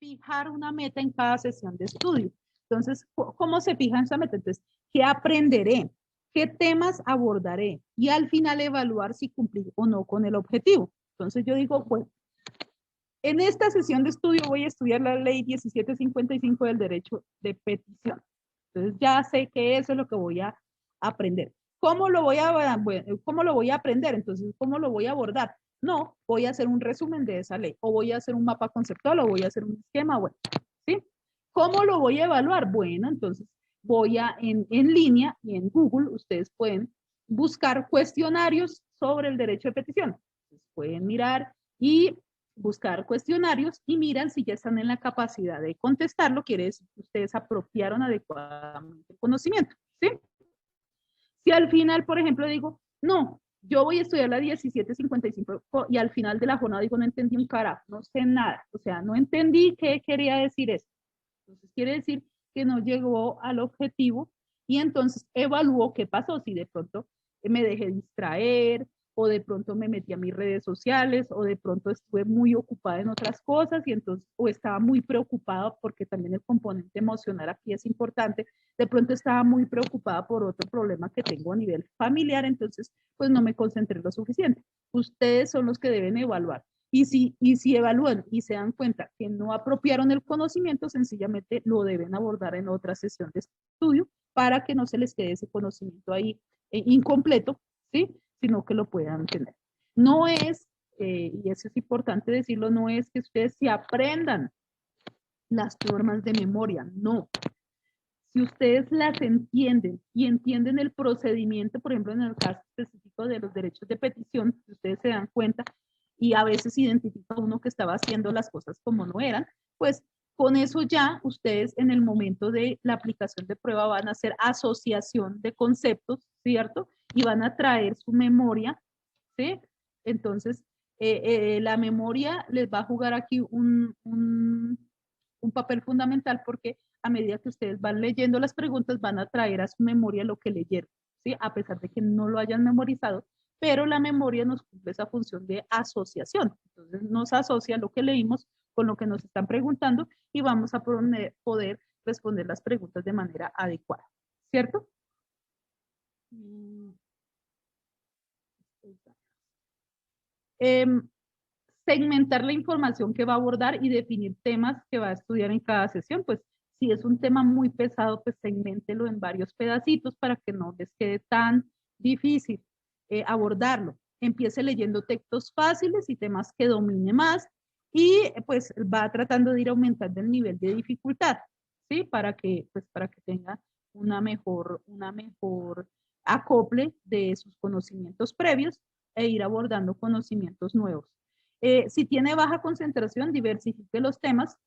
fijar una meta en cada sesión de estudio. Entonces, ¿cómo se fija esa meta? Entonces, ¿qué aprenderé? ¿Qué temas abordaré? Y al final evaluar si cumplí o no con el objetivo. Entonces yo digo, bueno, en esta sesión de estudio voy a estudiar la ley 1755 del derecho de petición. Entonces ya sé que eso es lo que voy a aprender. ¿Cómo lo voy a aprender? Entonces, ¿cómo lo voy a abordar? No, voy a hacer un resumen de esa ley, o voy a hacer un mapa conceptual, o voy a hacer un esquema, bueno, ¿sí? ¿Cómo lo voy a evaluar? Bueno, entonces voy a en línea y en Google, ustedes pueden buscar cuestionarios sobre el derecho de petición. Entonces, pueden mirar y buscar cuestionarios y miran si ya están en la capacidad de contestarlo, quiere decir que ustedes apropiaron adecuadamente el conocimiento, ¿sí? Si al final, por ejemplo, digo, no, yo voy a estudiar la 1755 y al final de la jornada digo, no entendí un carajo, no sé nada, o sea, no entendí qué quería decir eso. Entonces quiere decir que no llegó al objetivo y entonces evaluó qué pasó, si de pronto me dejé distraer o de pronto me metí a mis redes sociales o de pronto estuve muy ocupada en otras cosas y entonces o estaba muy preocupada porque también el componente emocional aquí es importante, de pronto estaba muy preocupada por otro problema que tengo a nivel familiar, entonces pues no me concentré lo suficiente. Ustedes son los que deben evaluar. Y si evalúan y se dan cuenta que no apropiaron el conocimiento, sencillamente lo deben abordar en otra sesión de estudio para que no se les quede ese conocimiento ahí incompleto, ¿sí? Sino que lo puedan tener. No es, y eso es importante decirlo, no es que ustedes se aprendan las normas de memoria, no. Si ustedes las entienden y entienden el procedimiento, por ejemplo, en el caso específico de los derechos de petición, si ustedes se dan cuenta y a veces identifica uno que estaba haciendo las cosas como no eran, pues con eso ya ustedes en el momento de la aplicación de prueba van a hacer asociación de conceptos, ¿cierto? Y van a traer su memoria, ¿sí? Entonces, la memoria les va a jugar aquí un papel fundamental porque a medida que ustedes van leyendo las preguntas van a traer a su memoria lo que leyeron, ¿sí? A pesar de que no lo hayan memorizado, pero la memoria nos cumple esa función de asociación. Entonces nos asocia lo que leímos con lo que nos están preguntando y vamos a poder responder las preguntas de manera adecuada, ¿cierto? Segmentar la información que va a abordar y definir temas que va a estudiar en cada sesión, pues si es un tema muy pesado, pues segméntelo en varios pedacitos para que no les quede tan difícil abordarlo. Empiece leyendo textos fáciles y temas que domine más y pues va tratando de ir aumentando el nivel de dificultad, ¿sí? Para que tenga una mejor acople de sus conocimientos previos e ir abordando conocimientos nuevos. Si tiene baja concentración, diversifique los temas.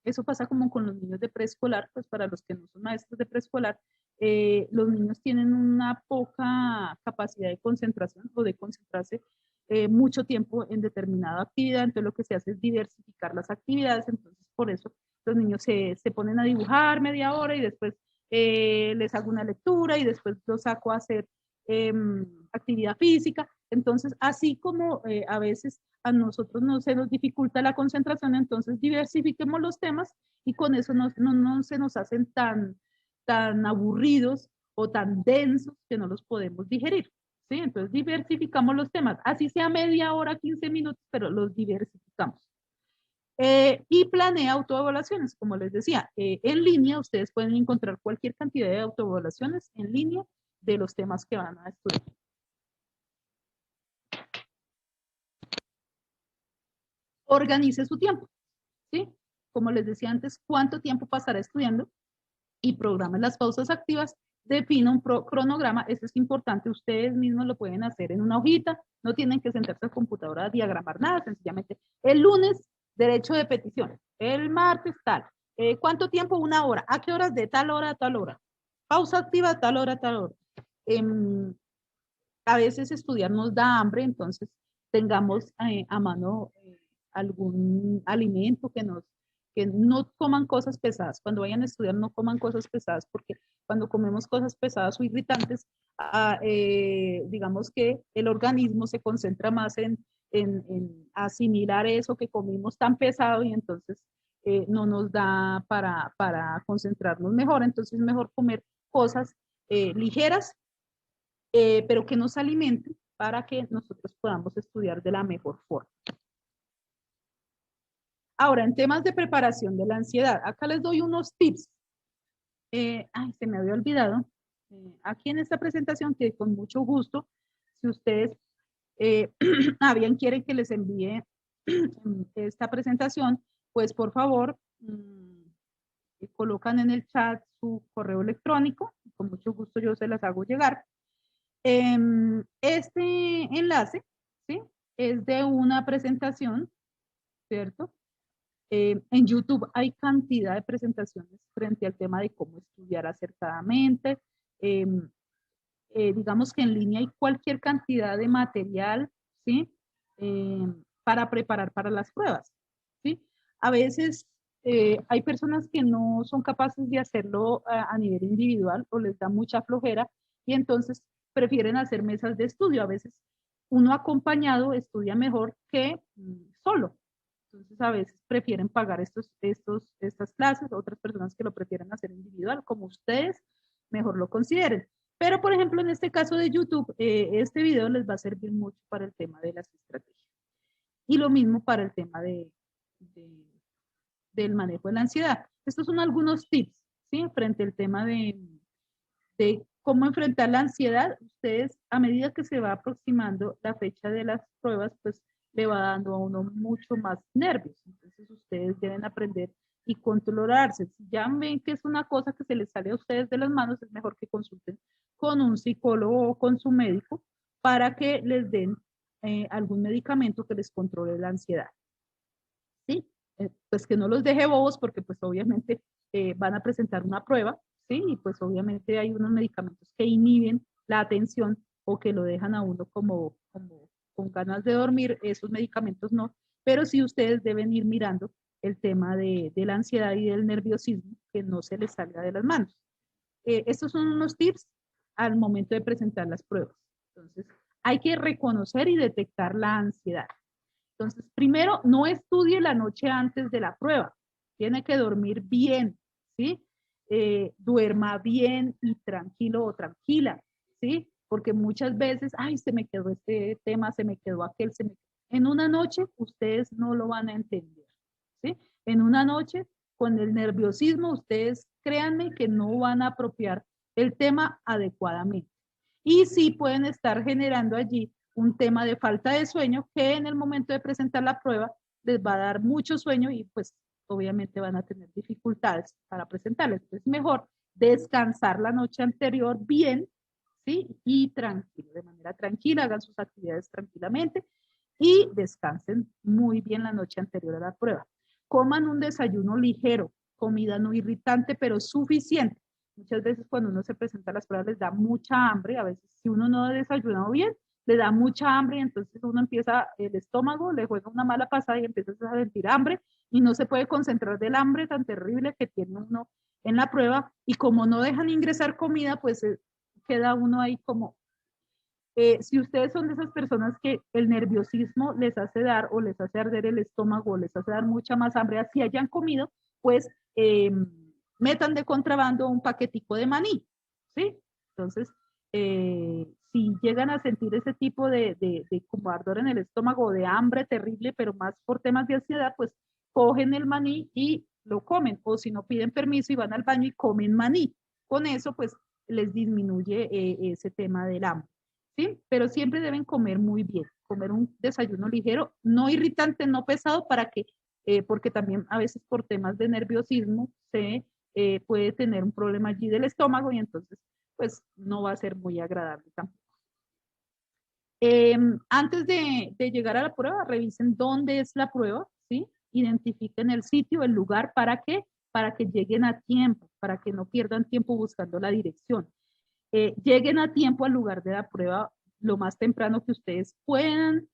Eso pasa como con los niños de preescolar, pues para los que no son maestros de preescolar, los niños tienen una poca capacidad de concentración o de concentrarse mucho tiempo en determinada actividad, entonces lo que se hace es diversificar las actividades, entonces por eso los niños se ponen a dibujar media hora y después les hago una lectura y después los saco a hacer actividad física. Entonces, así como a veces a nosotros no se nos dificulta la concentración, entonces diversifiquemos los temas y con eso no se nos hacen tan aburridos o tan densos que no los podemos digerir. ¿Sí? Entonces diversificamos los temas, así sea media hora, 15 minutos, pero los diversificamos. Y planea autoevaluaciones, como les decía, en línea ustedes pueden encontrar cualquier cantidad de autoevaluaciones en línea de los temas que van a estudiar. Organice su tiempo, ¿sí? Como les decía antes, ¿cuánto tiempo pasará estudiando? Y programe las pausas activas, defina un cronograma, eso es importante, ustedes mismos lo pueden hacer en una hojita, no tienen que sentarse al computador a diagramar nada, sencillamente el lunes, derecho de petición, el martes tal, ¿cuánto tiempo? Una hora, ¿a qué horas? De tal hora a tal hora, pausa activa, tal hora a tal hora. A veces estudiar nos da hambre, entonces tengamos a mano algún alimento que no coman cosas pesadas. Cuando vayan a estudiar no coman cosas pesadas porque cuando comemos cosas pesadas o irritantes, digamos que el organismo se concentra más en asimilar eso que comimos tan pesado y entonces no nos da para concentrarnos mejor. Entonces es mejor comer cosas ligeras, pero que nos alimenten para que nosotros podamos estudiar de la mejor forma. Ahora, en temas de preparación de la ansiedad, acá les doy unos tips. Ay, se me había olvidado. Aquí en esta presentación, que con mucho gusto, si ustedes bien quieren que les envíe esta presentación, pues por favor, colocan en el chat su correo electrónico, con mucho gusto yo se las hago llegar. Este enlace, ¿sí? Es de una presentación, ¿cierto? En YouTube hay cantidad de presentaciones frente al tema de cómo estudiar acertadamente. Digamos que en línea hay cualquier cantidad de material, ¿sí? Para preparar para las pruebas, ¿sí? A veces hay personas que no son capaces de hacerlo a nivel individual o les da mucha flojera y entonces prefieren hacer mesas de estudio. A veces uno acompañado estudia mejor que solo. Entonces a veces prefieren pagar estas clases, otras personas que lo prefieren hacer individual, como ustedes mejor lo consideren. Pero, por ejemplo, en este caso de YouTube, este video les va a servir mucho para el tema de las estrategias. Y lo mismo para el tema del manejo de la ansiedad. Estos son algunos tips, ¿sí? Frente al tema de cómo enfrentar la ansiedad. Ustedes, a medida que se va aproximando la fecha de las pruebas, pues le va dando a uno mucho más nervios. Entonces, ustedes deben aprender y controlarse. Si ya ven que es una cosa que se les sale a ustedes de las manos, es mejor que consulten con un psicólogo o con su médico para que les den algún medicamento que les controle la ansiedad. ¿Sí? Pues que no los deje bobos porque pues obviamente van a presentar una prueba, ¿sí? Y pues obviamente hay unos medicamentos que inhiben la atención o que lo dejan a uno como con ganas de dormir, esos medicamentos no, pero sí ustedes deben ir mirando el tema de la ansiedad y del nerviosismo, que no se les salga de las manos. Estos son unos tips al momento de presentar las pruebas. Entonces, hay que reconocer y detectar la ansiedad. Entonces, primero, no estudie la noche antes de la prueba. Tiene que dormir bien, ¿sí? Duerma bien y tranquilo o tranquila, ¿sí? Porque muchas veces, ay, se me quedó este tema, se me quedó aquel, en una noche ustedes no lo van a entender, ¿sí? En una noche, con el nerviosismo, ustedes créanme que no van a apropiar el tema adecuadamente. Y sí pueden estar generando allí un tema de falta de sueño que en el momento de presentar la prueba les va a dar mucho sueño y pues obviamente van a tener dificultades para presentarles. Es mejor descansar la noche anterior bien, ¿sí? Y tranquilo, de manera tranquila, hagan sus actividades tranquilamente y descansen muy bien la noche anterior a la prueba. Coman un desayuno ligero, comida no irritante, pero suficiente. Muchas veces cuando uno se presenta a las pruebas les da mucha hambre, a veces si uno no ha desayunado bien, le da mucha hambre y entonces uno empieza, el estómago le juega una mala pasada y empieza a sentir hambre y no se puede concentrar del hambre tan terrible que tiene uno en la prueba y como no dejan ingresar comida, pues queda uno ahí como, si ustedes son de esas personas que el nerviosismo les hace dar o les hace arder el estómago o les hace dar mucha más hambre, así hayan comido, pues metan de contrabando un paquetico de maní, ¿sí? Entonces, si llegan a sentir ese tipo de como ardor en el estómago, de hambre terrible, pero más por temas de ansiedad, pues cogen el maní y lo comen, o si no piden permiso y van al baño y comen maní. Con eso, pues, les disminuye ese tema del hambre, ¿sí? Pero siempre deben comer muy bien, comer un desayuno ligero, no irritante, no pesado, para que, porque también a veces por temas de nerviosismo se puede tener un problema allí del estómago y entonces pues no va a ser muy agradable tampoco. Antes de llegar a la prueba, revisen dónde es la prueba, ¿sí? Identifiquen el sitio, el lugar, ¿para qué? Para que lleguen a tiempo, para que no pierdan tiempo buscando la dirección. Lleguen a tiempo al lugar de la prueba lo más temprano que ustedes puedan,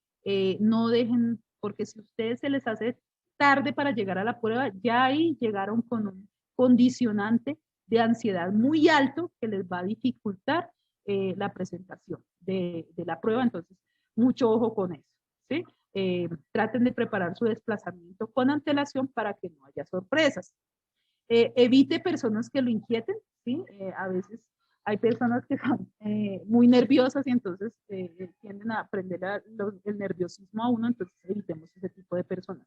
no dejen, porque si a ustedes se les hace tarde para llegar a la prueba, ya ahí llegaron con un condicionante de ansiedad muy alto que les va a dificultar la presentación de la prueba, entonces mucho ojo con eso, ¿sí? traten de preparar su desplazamiento con antelación para que no haya sorpresas. Evite personas que lo inquieten, ¿sí? A veces hay personas que son muy nerviosas y entonces tienden a aprender el nerviosismo a uno, entonces evitemos ese tipo de personas.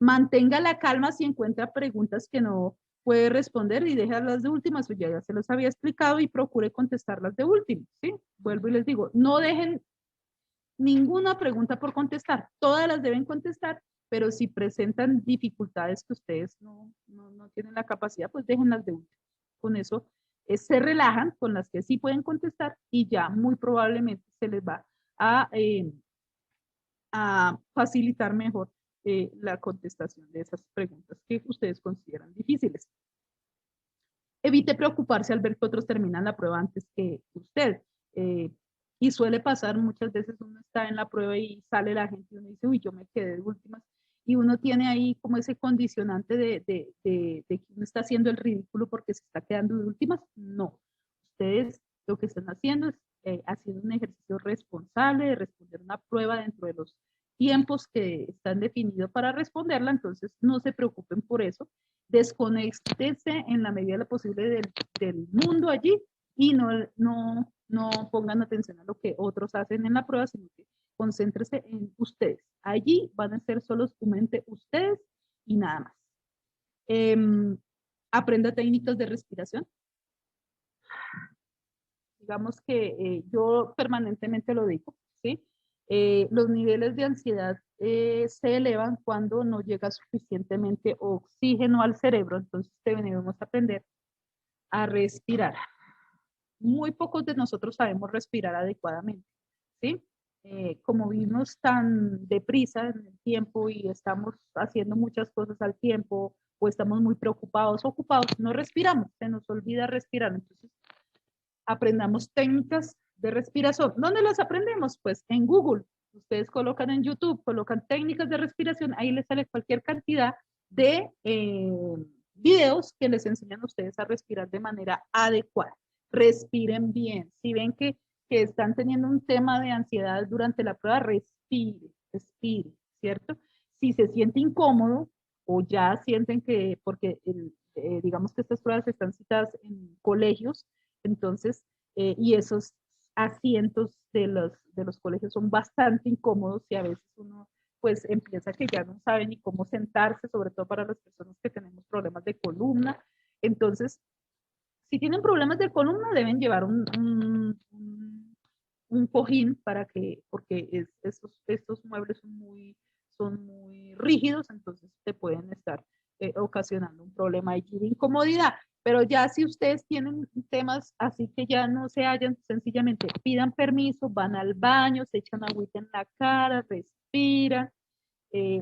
Mantenga la calma si encuentra preguntas que no puede responder y déjalas de últimas, ya se los había explicado, y procure contestarlas de últimas, ¿sí? Vuelvo y les digo, no dejen ninguna pregunta por contestar, todas las deben contestar, pero si presentan dificultades que ustedes no tienen la capacidad, pues déjenlas de último. Con eso se relajan con las que sí pueden contestar y ya muy probablemente se les va a facilitar mejor la contestación de esas preguntas que ustedes consideran difíciles. Evite preocuparse al ver que otros terminan la prueba antes que usted. Y suele pasar muchas veces, uno está en la prueba y sale la gente y uno dice, uy, yo me quedé de últimas. Y uno tiene ahí como ese condicionante de que uno está haciendo el ridículo porque se está quedando de últimas. No. Ustedes lo que están haciendo es haciendo un ejercicio responsable de responder una prueba dentro de los tiempos que están definidos para responderla. Entonces, no se preocupen por eso. Desconéctense en la medida de lo posible del mundo allí y no pongan atención a lo que otros hacen en la prueba, sino que concéntrese en ustedes. Allí van a ser solo su mente ustedes y nada más. Aprenda técnicas de respiración. Digamos que yo permanentemente lo digo, ¿sí? Los niveles de ansiedad se elevan cuando no llega suficientemente oxígeno al cerebro, entonces debemos aprender a respirar. Muy pocos de nosotros sabemos respirar adecuadamente, ¿sí? Como vivimos tan deprisa en el tiempo y estamos haciendo muchas cosas al tiempo o estamos muy preocupados, ocupados, no respiramos, se nos olvida respirar. Entonces, aprendamos técnicas de respiración. ¿Dónde las aprendemos? Pues en Google. Ustedes colocan en YouTube, colocan técnicas de respiración, ahí les sale cualquier cantidad de videos que les enseñan a ustedes a respirar de manera adecuada. Respiren bien. Si ven que están teniendo un tema de ansiedad durante la prueba, respire, ¿cierto? Si se siente incómodo o ya sienten que, porque digamos que estas pruebas están citadas en colegios, entonces, y esos asientos de los colegios son bastante incómodos y a veces uno pues empieza que ya no sabe ni cómo sentarse, sobre todo para las personas que tenemos problemas de columna. Entonces, si tienen problemas de columna, deben llevar un cojín para que, porque estos muebles son muy rígidos, entonces te pueden estar ocasionando un problema de incomodidad. Pero ya si ustedes tienen temas así que ya no se hallan, sencillamente pidan permiso, van al baño, se echan agüita en la cara, respiran,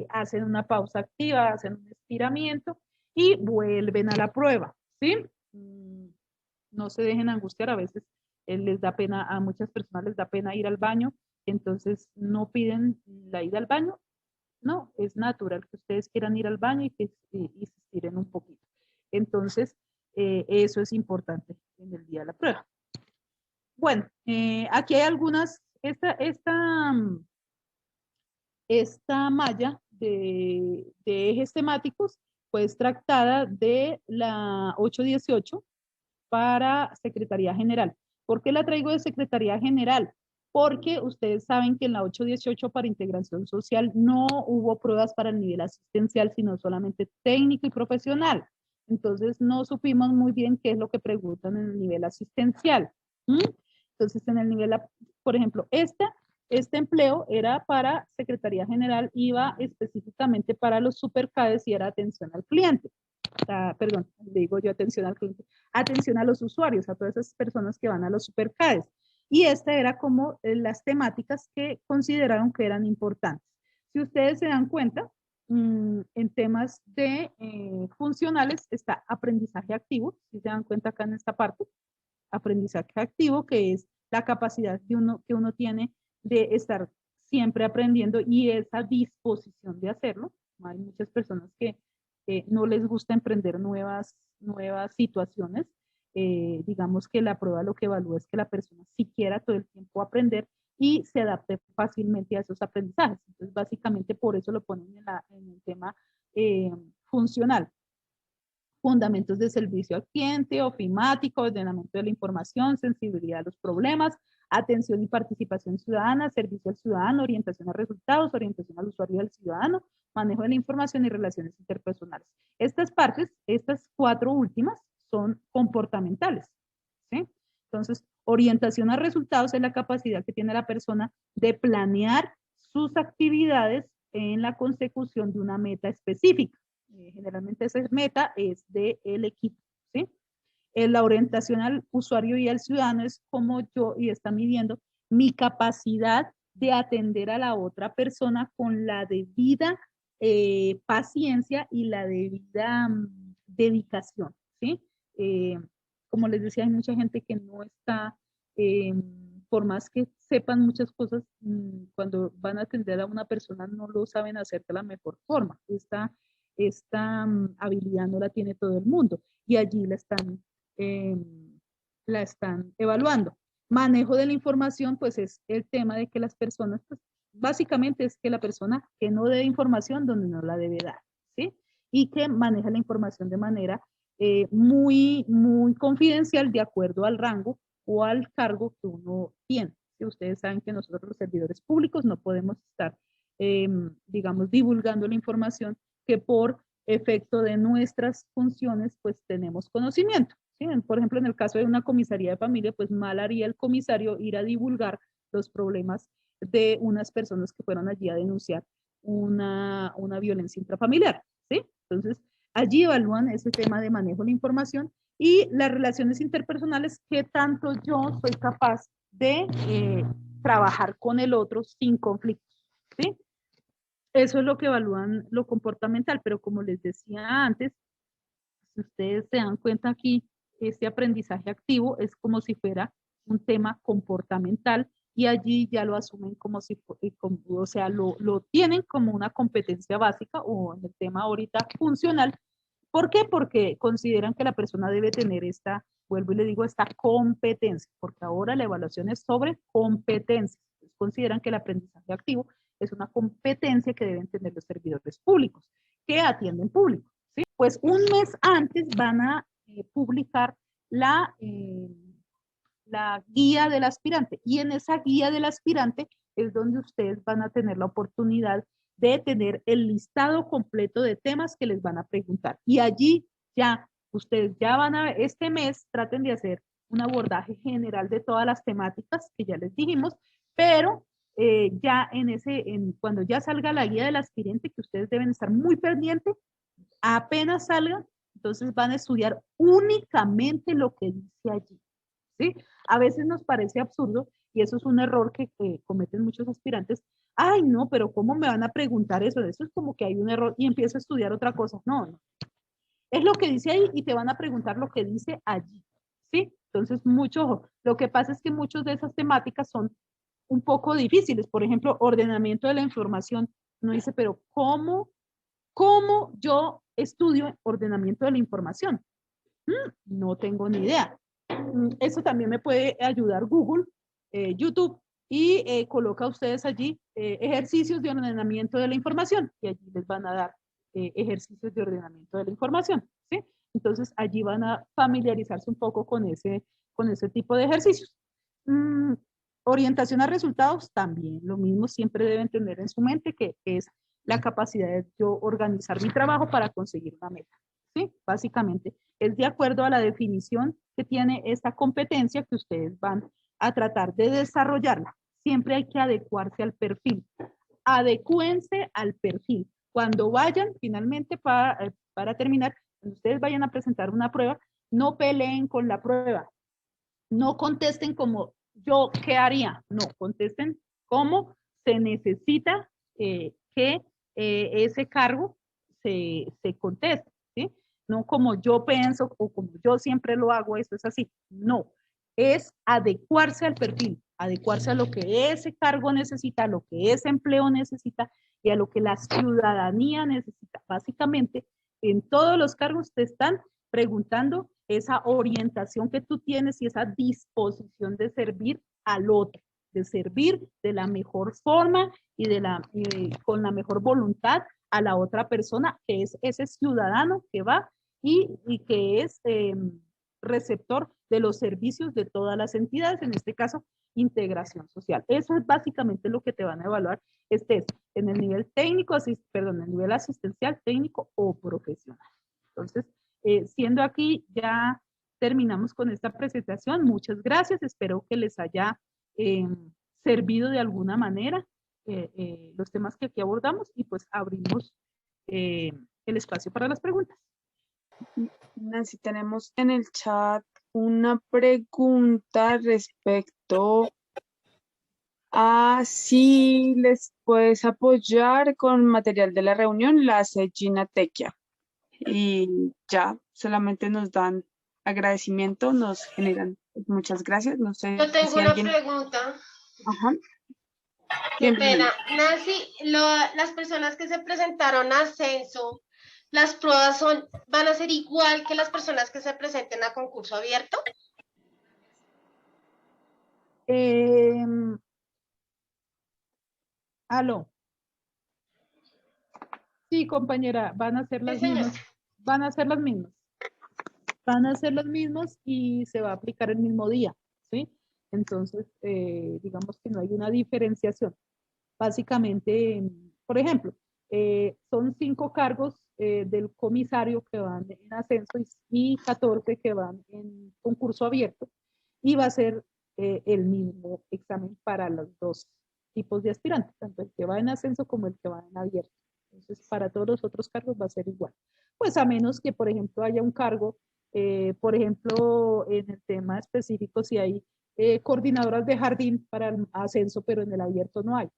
hacen una pausa activa, hacen un estiramiento y vuelven a la prueba, ¿sí? No se dejen angustiar, a veces les da pena, a muchas personas les da pena ir al baño, entonces no piden la ida al baño, no, es natural que ustedes quieran ir al baño y se estiren un poquito. Entonces, eso es importante en el día de la prueba. Bueno, aquí hay algunas, esta malla de ejes temáticos fue extractada de la 818 para Secretaría General. ¿Por qué la traigo de Secretaría General? Porque ustedes saben que en la 818 para integración social no hubo pruebas para el nivel asistencial, sino solamente técnico y profesional. Entonces no supimos muy bien qué es lo que preguntan en el nivel asistencial. Entonces en el nivel, por ejemplo, este empleo era para Secretaría General, iba específicamente para los supercades y era atención al cliente. Perdón, digo yo atención al cliente, atención a los usuarios, a todas esas personas que van a los supercades. Y esta era como las temáticas que consideraron que eran importantes. Si ustedes se dan cuenta, en temas de funcionales está aprendizaje activo, si se dan cuenta acá en esta parte, aprendizaje activo, que es la capacidad que uno tiene de estar siempre aprendiendo y esa disposición de hacerlo. Hay muchas personas que no les gusta emprender nuevas situaciones. Digamos que la prueba lo que evalúa es que la persona si quiera todo el tiempo aprender y se adapte fácilmente a esos aprendizajes. Entonces, básicamente por eso lo ponen en el tema funcional. Fundamentos de servicio al cliente, ofimático, ordenamiento de la información, sensibilidad a los problemas, atención y participación ciudadana, servicio al ciudadano, orientación a resultados, orientación al usuario y al ciudadano, manejo de la información y relaciones interpersonales. Estas partes, estas 4 últimas, son comportamentales, ¿sí? Entonces, orientación a resultados es la capacidad que tiene la persona de planear sus actividades en la consecución de una meta específica. Generalmente esa meta es del equipo, ¿sí? La orientación al usuario y al ciudadano es como yo, y está midiendo mi capacidad de atender a la otra persona con la debida paciencia y la debida dedicación, ¿sí? Como les decía, hay mucha gente que no está, por más que sepan muchas cosas, cuando van a atender a una persona no lo saben hacer de la mejor forma. Esta habilidad no la tiene todo el mundo y allí eh, la están evaluando. Manejo de la información, pues es el tema de que las personas, pues, básicamente es que la persona que no dé información donde no la debe dar, ¿sí? Y que maneja la información de manera muy confidencial de acuerdo al rango o al cargo que uno tiene. ¿Sí? Ustedes saben que nosotros los servidores públicos no podemos estar, digamos, divulgando la información que por efecto de nuestras funciones, pues tenemos conocimiento. ¿Sí? Por ejemplo, en el caso de una comisaría de familia, pues mal haría el comisario ir a divulgar los problemas de unas personas que fueron allí a denunciar una violencia intrafamiliar. ¿Sí? Entonces, allí evalúan ese tema de manejo de la información y las relaciones interpersonales, qué tanto yo soy capaz de trabajar con el otro sin conflictos. ¿Sí? Eso es lo que evalúan lo comportamental, pero como les decía antes, si ustedes se dan cuenta aquí, este aprendizaje activo es como si fuera un tema comportamental y allí ya lo asumen como si, o sea, lo tienen como una competencia básica o en el tema ahorita funcional. ¿Por qué? Porque consideran que la persona debe tener esta, vuelvo y le digo, esta competencia, porque ahora la evaluación es sobre competencia. Consideran que el aprendizaje activo es una competencia que deben tener los servidores públicos que atienden público. ¿Sí? Pues un mes antes van a publicar la guía del aspirante y en esa guía del aspirante es donde ustedes van a tener la oportunidad de tener el listado completo de temas que les van a preguntar. Y allí ya, ustedes ya van a, este mes traten de hacer un abordaje general de todas las temáticas que ya les dijimos, pero ya cuando ya salga la guía del aspirante, que ustedes deben estar muy pendientes, apenas salgan, entonces van a estudiar únicamente lo que dice allí. ¿Sí? A veces nos parece absurdo y eso es un error que cometen muchos aspirantes. Ay, no, pero ¿cómo me van a preguntar eso? Eso es como que hay un error y empiezo a estudiar otra cosa. No, no. Es lo que dice ahí y te van a preguntar lo que dice allí. ¿Sí? Entonces, mucho ojo. Lo que pasa es que muchas de esas temáticas son un poco difíciles. Por ejemplo, ordenamiento de la información. Uno dice, pero ¿cómo yo estudio ordenamiento de la información? No tengo ni idea. Eso también me puede ayudar Google, YouTube, y coloca ustedes allí ejercicios de ordenamiento de la información y allí les van a dar ejercicios de ordenamiento de la información. ¿Sí? Entonces allí van a familiarizarse un poco con ese tipo de ejercicios. Orientación a resultados, también lo mismo, siempre deben tener en su mente que es la capacidad de yo organizar mi trabajo para conseguir una meta. ¿Sí? Básicamente es de acuerdo a la definición que tiene esta competencia que ustedes van a tratar de desarrollarla. Siempre hay que adecuarse al perfil. Adecúense al perfil. Cuando vayan, finalmente, para terminar, cuando ustedes vayan a presentar una prueba, no peleen con la prueba. No contesten como yo, ¿qué haría? No, contesten cómo se necesita que ese cargo se conteste, ¿sí? No como yo pienso o como yo siempre lo hago, esto es así. No, es adecuarse al perfil, adecuarse a lo que ese cargo necesita, a lo que ese empleo necesita y a lo que la ciudadanía necesita. Básicamente, en todos los cargos te están preguntando esa orientación que tú tienes y esa disposición de servir al otro, de servir de la mejor forma y con la mejor voluntad a la otra persona, que es ese ciudadano que va y que es receptor de los servicios de todas las entidades, en este caso, integración social. Eso es básicamente lo que te van a evaluar, estés en el nivel técnico, perdón, en el nivel asistencial, técnico o profesional. Entonces, siendo aquí, ya terminamos con esta presentación. Muchas gracias. Espero que les haya servido de alguna manera los temas que aquí abordamos y pues abrimos el espacio para las preguntas. Nancy, tenemos en el chat una pregunta respecto a si les puedes apoyar con material de la reunión, la hace Gina Tequia. Y ya, solamente nos dan agradecimiento, nos generan muchas gracias. No sé Yo tengo si una alguien... pregunta. Ajá. Qué Bienvenido. pena. Nancy, las personas que se presentaron a Ascenso, ¿las pruebas van a ser igual que las personas que se presenten a concurso abierto? Aló. Sí, compañera, van a ser las Sí, señor. mismas. Van a ser las mismas. Van a ser los mismos y se va a aplicar el mismo día, ¿sí? Entonces, digamos que no hay una diferenciación. Básicamente, por ejemplo, son 5 cargos del comisario que van en ascenso y 14 que van en concurso abierto y va a ser el mismo examen para los dos tipos de aspirantes, tanto el que va en ascenso como el que va en abierto. Entonces, para todos los otros cargos va a ser igual. Pues a menos que, por ejemplo, haya un cargo, por ejemplo, en el tema específico, si hay coordinadoras de jardín para el ascenso, pero en el abierto no hay.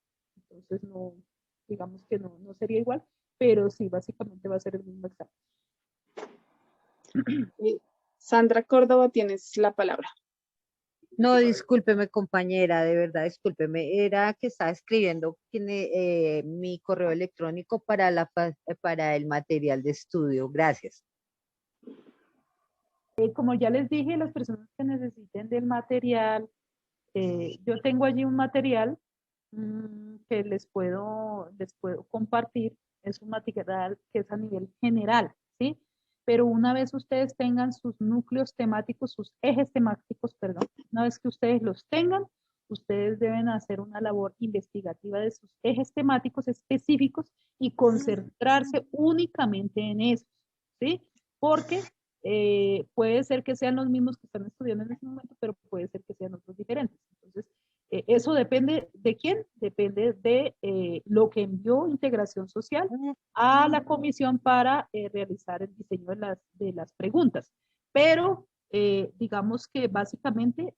Entonces, no, digamos que no sería igual, pero sí, básicamente va a ser el mismo examen. Sandra Córdoba, tienes la palabra. No, discúlpeme, compañera, de verdad, discúlpeme. Era que estaba escribiendo mi correo electrónico para el material de estudio. Gracias. Como ya les dije, las personas que necesiten del material, yo tengo allí un material que les puedo compartir. Es un material que es a nivel general, ¿sí? Pero una vez ustedes tengan sus núcleos temáticos, sus ejes temáticos, perdón, una vez que ustedes los tengan, ustedes deben hacer una labor investigativa de sus ejes temáticos específicos y concentrarse únicamente en eso, ¿sí? Porque puede ser que sean los mismos que están estudiando en este momento, pero puede ser que sean otros diferentes. Entonces, eso depende de quién, depende de lo que envió Integración Social a la comisión para realizar el diseño de las preguntas. Pero digamos que básicamente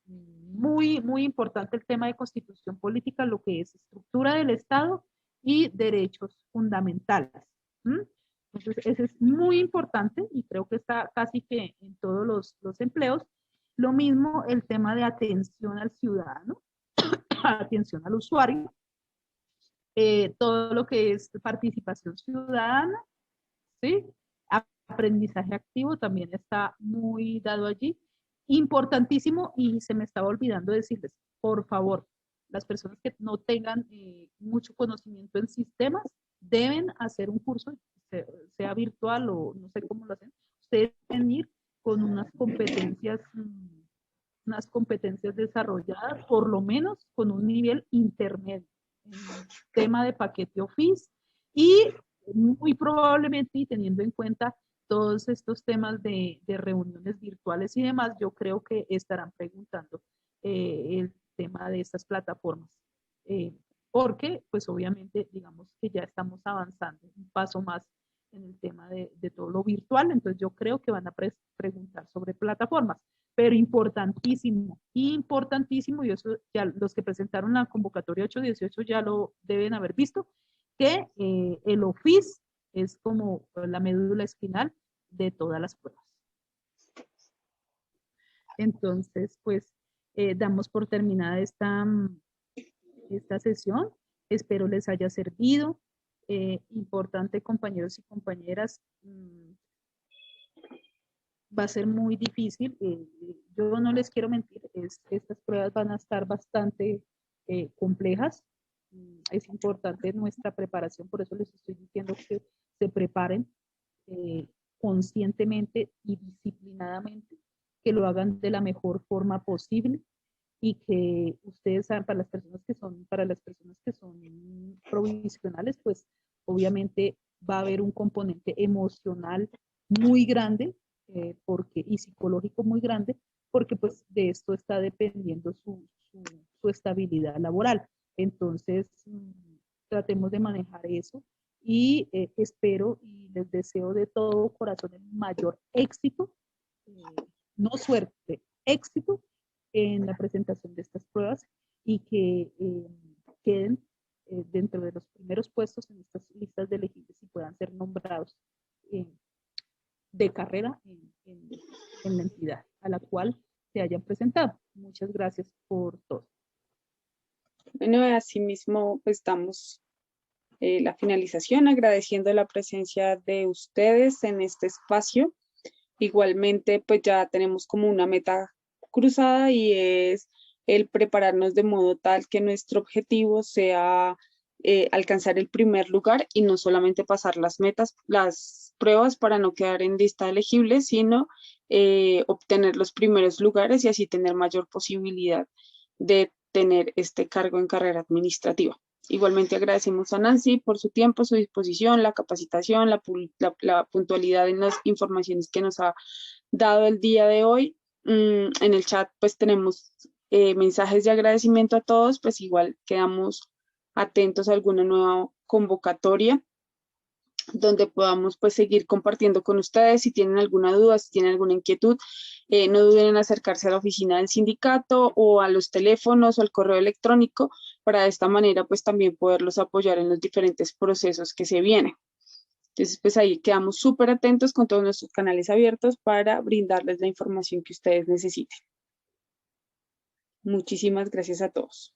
muy importante el tema de constitución política, lo que es estructura del Estado y derechos fundamentales. ¿Mm? Entonces, eso es muy importante y creo que está casi que en todos los empleos. Lo mismo el tema de atención al ciudadano, atención al usuario, todo lo que es participación ciudadana, ¿sí? Aprendizaje activo también está muy dado allí. Importantísimo, y se me estaba olvidando decirles, por favor, las personas que no tengan mucho conocimiento en sistemas deben hacer un curso, sea virtual o no sé cómo lo hacen. Ustedes deben ir con unas competencias desarrolladas, por lo menos con un nivel intermedio en tema de paquete Office y muy probablemente, y teniendo en cuenta todos estos temas de reuniones virtuales y demás, yo creo que estarán preguntando el tema de estas plataformas. Porque, pues obviamente, digamos que ya estamos avanzando un paso más en el tema de todo lo virtual, entonces yo creo que van a preguntar sobre plataformas, pero importantísimo, importantísimo, y eso ya los que presentaron la convocatoria 818 ya lo deben haber visto, que el Office es como la médula espinal de todas las pruebas. Entonces, pues, damos por terminada esta sesión. Espero les haya servido. Importante, compañeros y compañeras, va a ser muy difícil. Yo no les quiero mentir, estas pruebas van a estar bastante complejas. Es importante nuestra preparación, por eso les estoy diciendo que se preparen conscientemente y disciplinadamente, que lo hagan de la mejor forma posible y que ustedes saben, para las personas que son provisionales, pues obviamente va a haber un componente emocional muy grande y psicológico muy grande, porque pues de esto está dependiendo su estabilidad laboral. Entonces, tratemos de manejar eso y espero y les deseo de todo corazón el mayor éxito, no suerte, éxito en la presentación de estas pruebas y que queden dentro de los primeros puestos en estas listas de elegibles y puedan ser nombrados de carrera en la entidad a la cual se hayan presentado. Muchas gracias por todo. Bueno, asimismo, pues damos la finalización agradeciendo la presencia de ustedes en este espacio. Igualmente, pues ya tenemos como una meta cruzada y es el prepararnos de modo tal que nuestro objetivo sea alcanzar el primer lugar y no solamente pasar las pruebas para no quedar en lista elegible, sino obtener los primeros lugares y así tener mayor posibilidad de tener este cargo en carrera administrativa. Igualmente agradecemos a Nancy por su tiempo, su disposición, la capacitación, la puntualidad en las informaciones que nos ha dado el día de hoy. En el chat pues tenemos mensajes de agradecimiento a todos, pues igual quedamos atentos a alguna nueva convocatoria donde podamos pues seguir compartiendo con ustedes. Si tienen alguna duda, si tienen alguna inquietud, no duden en acercarse a la oficina del sindicato o a los teléfonos o al correo electrónico para de esta manera pues también poderlos apoyar en los diferentes procesos que se vienen. Entonces pues ahí quedamos súper atentos con todos nuestros canales abiertos para brindarles la información que ustedes necesiten. Muchísimas gracias a todos.